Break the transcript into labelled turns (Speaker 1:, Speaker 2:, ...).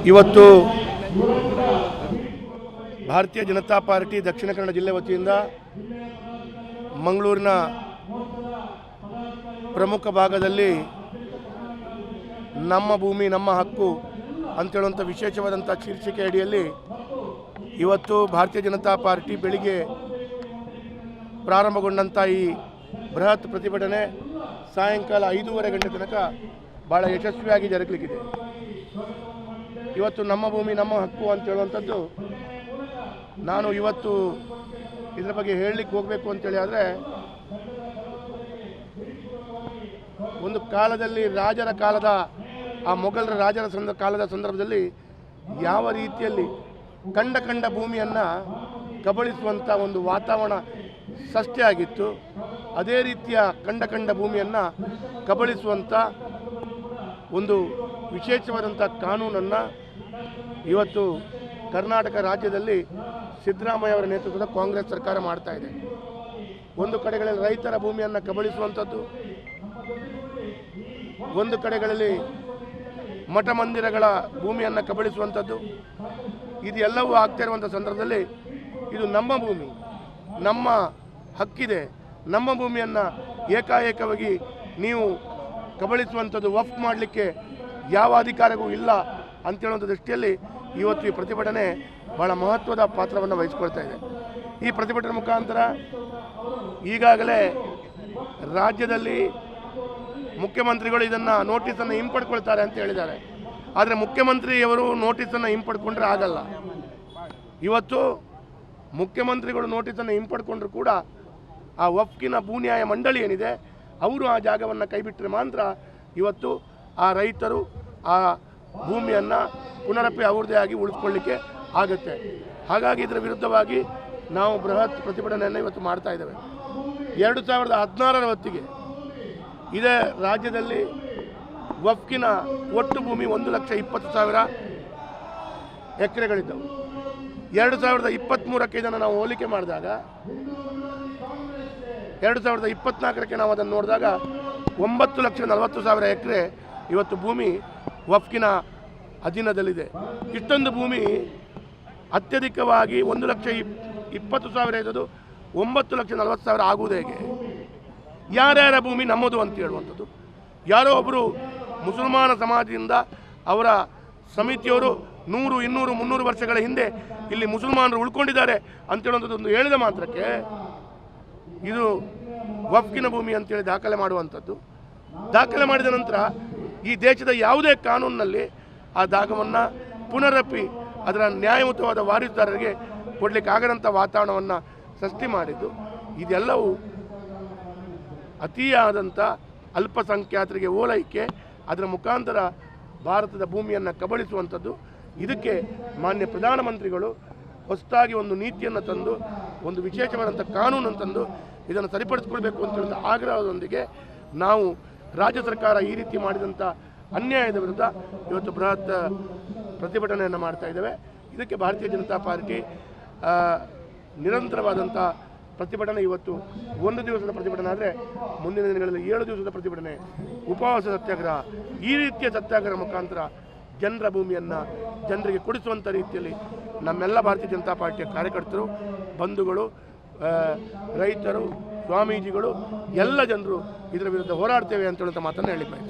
Speaker 1: ಇವತ್ತು ಭಾರತೀಯ ಜನತಾ ಪಾರ್ಟಿ ದಕ್ಷಿಣ ಕನ್ನಡ ಜಿಲ್ಲೆ ವತಿಯಿಂದ ಮಂಗಳೂರಿನ ಪ್ರಮುಖ ಭಾಗದಲ್ಲಿ ನಮ್ಮ ಭೂಮಿ ನಮ್ಮ ಹಕ್ಕು ಅಂತೇಳುವಂಥ ವಿಶೇಷವಾದಂಥ ಶೀರ್ಷಿಕೆ ಅಡಿಯಲ್ಲಿ ಇವತ್ತು ಭಾರತೀಯ ಜನತಾ ಪಾರ್ಟಿ ಬೆಳಿಗ್ಗೆ ಪ್ರಾರಂಭಗೊಂಡಂಥ ಈ ಬೃಹತ್ ಪ್ರತಿಭಟನೆ ಸಾಯಂಕಾಲ 5:30 ಗಂಟೆ ತನಕ ಭಾಳ ಯಶಸ್ವಿಯಾಗಿ ಜರುಗಲಿಕ್ಕಿದೆ. ಇವತ್ತು ನಮ್ಮ ಭೂಮಿ ನಮ್ಮ ಹಕ್ಕು ಅಂತ ಹೇಳುವಂಥದ್ದು ನಾನು ಇವತ್ತು ಇದರ ಬಗ್ಗೆ ಹೇಳಲಿಕ್ಕೆ ಹೋಗಬೇಕು ಅಂತೇಳಿ ಆದರೆ, ಒಂದು ಕಾಲದಲ್ಲಿ ರಾಜರ ಕಾಲದ ಆ ಮೊಘಲರ ರಾಜರ ಕಾಲದ ಸಂದರ್ಭದಲ್ಲಿ ಯಾವ ರೀತಿಯಲ್ಲಿ ಕಂಡ ಭೂಮಿಯನ್ನು ಕಬಳಿಸುವಂಥ ಒಂದು ವಾತಾವರಣ ಸೃಷ್ಟಿಯಾಗಿತ್ತು, ಅದೇ ರೀತಿಯ ಕಂಡ ಭೂಮಿಯನ್ನು ಕಬಳಿಸುವಂಥ ಒಂದು ವಿಶೇಷವಾದಂಥ ಕಾನೂನನ್ನು ಇವತ್ತು ಕರ್ನಾಟಕ ರಾಜ್ಯದಲ್ಲಿ ಸಿದ್ದರಾಮಯ್ಯ ಅವರ ನೇತೃತ್ವದ ಕಾಂಗ್ರೆಸ್ ಸರ್ಕಾರ ಮಾಡ್ತಾ ಇದೆ. ಒಂದು ಕಡೆಗಳಲ್ಲಿ ರೈತರ ಭೂಮಿಯನ್ನು ಕಬಳಿಸುವಂಥದ್ದು, ಒಂದು ಕಡೆಗಳಲ್ಲಿ ಮಠ ಮಂದಿರಗಳ ಭೂಮಿಯನ್ನು ಕಬಳಿಸುವಂಥದ್ದು, ಇದೆಲ್ಲವೂ ಆಗ್ತಾ ಇರುವಂಥ ಸಂದರ್ಭದಲ್ಲಿ ಇದು ನಮ್ಮ ಭೂಮಿ, ನಮ್ಮ ಹಕ್ಕಿದೆ, ನಮ್ಮ ಭೂಮಿಯನ್ನು ಏಕಾಏಕವಾಗಿ ನೀವು ಕಬಳಿಸುವಂಥದ್ದು, ವಫ್ ಮಾಡಲಿಕ್ಕೆ ಯಾವ ಅಧಿಕಾರವೂ ಇಲ್ಲ ಅಂತೇಳುವಂಥ ದೃಷ್ಟಿಯಲ್ಲಿ ಇವತ್ತು ಈ ಪ್ರತಿಭಟನೆ ಭಾಳ ಮಹತ್ವದ ಪಾತ್ರವನ್ನು ವಹಿಸಿಕೊಳ್ತಾ ಇದೆ. ಈ ಪ್ರತಿಭಟನೆ ಮುಖಾಂತರ ಈಗಾಗಲೇ ರಾಜ್ಯದಲ್ಲಿ ಮುಖ್ಯಮಂತ್ರಿಗಳು ಇದನ್ನು ನೋಟಿಸನ್ನು ಹಿಂಪಡ್ಕೊಳ್ತಾರೆ ಅಂತ ಹೇಳಿದ್ದಾರೆ. ಆದರೆ ಮುಖ್ಯಮಂತ್ರಿಯವರು ನೋಟಿಸನ್ನು ಹಿಂಪಡ್ಕೊಂಡ್ರೆ ಆಗಲ್ಲ. ಇವತ್ತು ಮುಖ್ಯಮಂತ್ರಿಗಳು ನೋಟಿಸನ್ನು ಹಿಂಪಡ್ಕೊಂಡ್ರು ಕೂಡ ಆ ವಫ್ಕಿನ ಭೂನ್ಯಾಯ ಮಂಡಳಿ ಏನಿದೆ ಅವರು ಆ ಜಾಗವನ್ನು ಕೈಬಿಟ್ಟರೆ ಮಾತ್ರ ಇವತ್ತು ಆ ರೈತರು ಆ ಭೂಮಿಯನ್ನು ಪುನರಪಿ ಅವ್ರದ್ದೇ ಆಗಿ ಉಳಿಸ್ಕೊಳ್ಳಿಕ್ಕೆ ಆಗುತ್ತೆ. ಹಾಗಾಗಿ ಇದರ ವಿರುದ್ಧವಾಗಿ ನಾವು ಬೃಹತ್ ಪ್ರತಿಭಟನೆಯನ್ನು ಇವತ್ತು ಮಾಡ್ತಾ ಇದ್ದೇವೆ. 2016ರ ಹೊತ್ತಿಗೆ ಇದೇ ರಾಜ್ಯದಲ್ಲಿ ವಫ್ಕಿನ ಒಟ್ಟು ಭೂಮಿ 1,20,000 ಎಕರೆಗಳಿದ್ದವು. 2023ಕ್ಕೆ ಇದನ್ನು ನಾವು ಹೋಲಿಕೆ ಮಾಡಿದಾಗ 2024ಕ್ಕೆ ನಾವು ಅದನ್ನು ನೋಡಿದಾಗ 9,40,000 ಎಕರೆ ಇವತ್ತು ಭೂಮಿ ವಫ್ಕಿನ ಅಧೀನದಲ್ಲಿದೆ. ಇಷ್ಟೊಂದು ಭೂಮಿ ಅತ್ಯಧಿಕವಾಗಿ 1,20,000 ಇದ್ದದ್ದು 9,40,000 ಆಗುವುದು ಹೇಗೆ? ಯಾರ್ಯಾರ ಭೂಮಿ ನಮ್ಮದು ಅಂತ ಹೇಳುವಂಥದ್ದು. ಯಾರೋ ಒಬ್ಬರು ಮುಸಲ್ಮಾನ ಸಮಾಜದಿಂದ ಅವರ ಸಮಿತಿಯವರು 100, 200, 300 ವರ್ಷಗಳ ಹಿಂದೆ ಇಲ್ಲಿ ಮುಸಲ್ಮಾನರು ಉಳ್ಕೊಂಡಿದ್ದಾರೆ ಅಂತೇಳುವಂಥದ್ದು ಒಂದು ಹೇಳಿದ ಮಾತ್ರಕ್ಕೆ ಇದು ವಫ್ಕಿನ ಭೂಮಿ ಅಂತೇಳಿ ದಾಖಲೆ ಮಾಡುವಂಥದ್ದು. ದಾಖಲೆ ಮಾಡಿದ ನಂತರ ಈ ದೇಶದ ಯಾವುದೇ ಕಾನೂನಿನಲ್ಲಿ ಆ ಜಾಗವನ್ನು ಪುನರಪಿ ಅದರ ನ್ಯಾಯಯುತವಾದ ವಾರಸುದಾರರಿಗೆ ಕೊಡಲಿಕ್ಕೆ ಆಗದಂಥ ವಾತಾವರಣವನ್ನು ಸೃಷ್ಟಿ ಮಾಡಿದ್ದು, ಇದೆಲ್ಲವೂ ಅತಿಯಾದಂಥ ಅಲ್ಪಸಂಖ್ಯಾತರಿಗೆ ಓಲೈಕೆ, ಅದರ ಮುಖಾಂತರ ಭಾರತದ ಭೂಮಿಯನ್ನು ಕಬಳಿಸುವಂಥದ್ದು. ಇದಕ್ಕೆ ಮಾನ್ಯ ಪ್ರಧಾನಮಂತ್ರಿಗಳು ಹೊಸದಾಗಿ ಒಂದು ನೀತಿಯನ್ನು ತಂದು, ಒಂದು ವಿಶೇಷವಾದಂಥ ಕಾನೂನನ್ನು ತಂದು ಇದನ್ನು ಸರಿಪಡಿಸಿಕೊಳ್ಬೇಕು ಅಂತ ಹೇಳಿದ ಆಗ್ರಹದೊಂದಿಗೆ ನಾವು ರಾಜ್ಯ ಸರ್ಕಾರ ಈ ರೀತಿ ಮಾಡಿದಂಥ ಅನ್ಯಾಯದ ವಿರುದ್ಧ ಇವತ್ತು ಬೃಹತ್ ಪ್ರತಿಭಟನೆಯನ್ನು ಮಾಡ್ತಾ ಇದ್ದೇವೆ. ಇದಕ್ಕೆ ಭಾರತೀಯ ಜನತಾ ಪಾರ್ಟಿ ನಿರಂತರವಾದಂಥ ಪ್ರತಿಭಟನೆ, ಇವತ್ತು ಒಂದು ದಿವಸದ ಪ್ರತಿಭಟನೆ ಆದರೆ ಮುಂದಿನ ದಿನಗಳಲ್ಲಿ 7 ದಿವಸದ ಪ್ರತಿಭಟನೆ, ಉಪವಾಸ ಸತ್ಯಾಗ್ರಹ, ಈ ರೀತಿಯ ಸತ್ಯಾಗ್ರಹ ಮುಖಾಂತರ ಜನರ ಭೂಮಿಯನ್ನು ಜನರಿಗೆ ಕೊಡಿಸುವಂಥ ರೀತಿಯಲ್ಲಿ ನಮ್ಮೆಲ್ಲ ಭಾರತೀಯ ಜನತಾ ಪಾರ್ಟಿಯ ಕಾರ್ಯಕರ್ತರು, ಬಂಧುಗಳು, ರೈತರು, ಸ್ವಾಮೀಜಿಗಳು ಎಲ್ಲ ಜನರು ಇದರ ವಿರುದ್ಧ ಹೋರಾಡ್ತೇವೆ ಅಂತ ಹೇಳುವಂಥ ಮಾತನ್ನು ಹೇಳಿದ್ದಾರೆ.